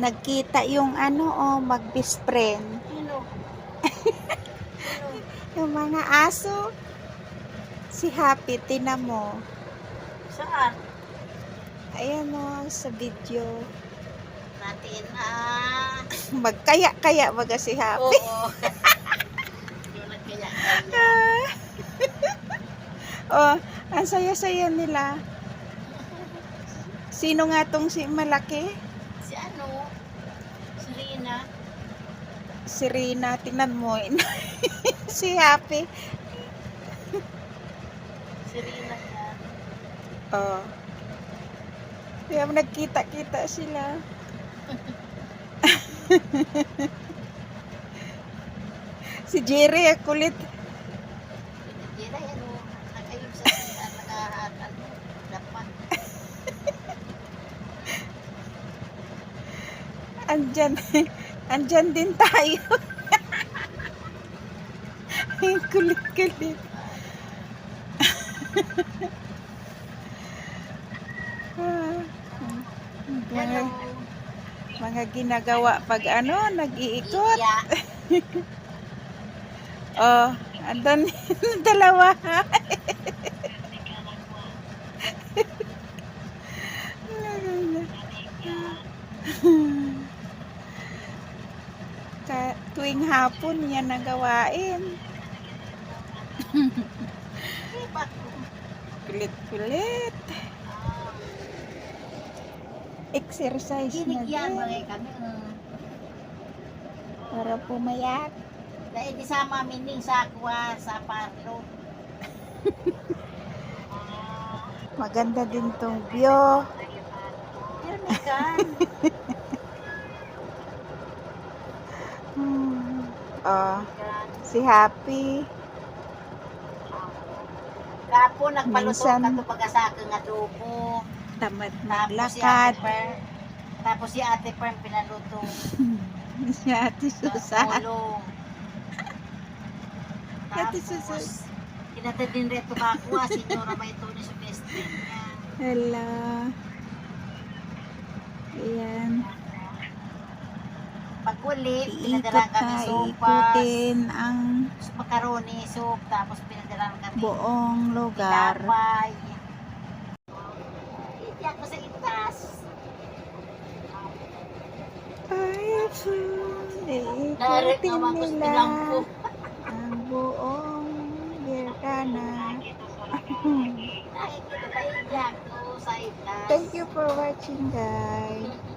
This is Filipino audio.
Nagkita yung ano, oh, mag-best friend. Sino? Sino? Yung mga aso. Si Happy, tinan mo. Saan? Ayan o, sa video. Natin Magkaya-kaya baga si Happy. Oo. Yung nagkaya-kaya. Oh, ang saya-saya nila. Sino nga tong si malaki? Si ano? Si Rina. Si Rina, tingnan mo. Si Happy. Si Rina yan. Oh. Kaya nagkita-kita sila. Si Jerry, kulit. Pinagkira yan o. Nakayog sa sila. Ano? Dapat. Andyan din tayo. Kulit-kulit. Hello. Mga ginagawa pag ano, nag-iikot. Iya. Oh, andun dalawa. Tuwing hapon yan nagawain. Kulit-kulit. Exercise na Ginigyan din. bagay kami. Para pumayat. Dahil di sama mining sa kuwa sa parlo. Maganda din tong view. Pirmikan. Oh, si Happy. Kapo nagpalusot Minsan- na ito pag-asaka nga adobo. Tamad Tapos si maglakad. Ate Per. Tapos si Ate Per pinaluto. Si Ate Susan. Ulo. Ate Tapos, Susan. kinata din reto kakuha. Signora may ito ni sa best friend niya. Hello. Ayan. Pag ulit, Iikot pinadala kami na, sopas. ikutin ang Macaroni soup. Tapos pinadala kami buong lugar. tinapay. Hindi ako sa itas. Ay, Narit iikutin naman ko sa nila bilangko. ang buong Birkana. Nakikita tayo diyan ko sa itas. Thank you for watching, guys.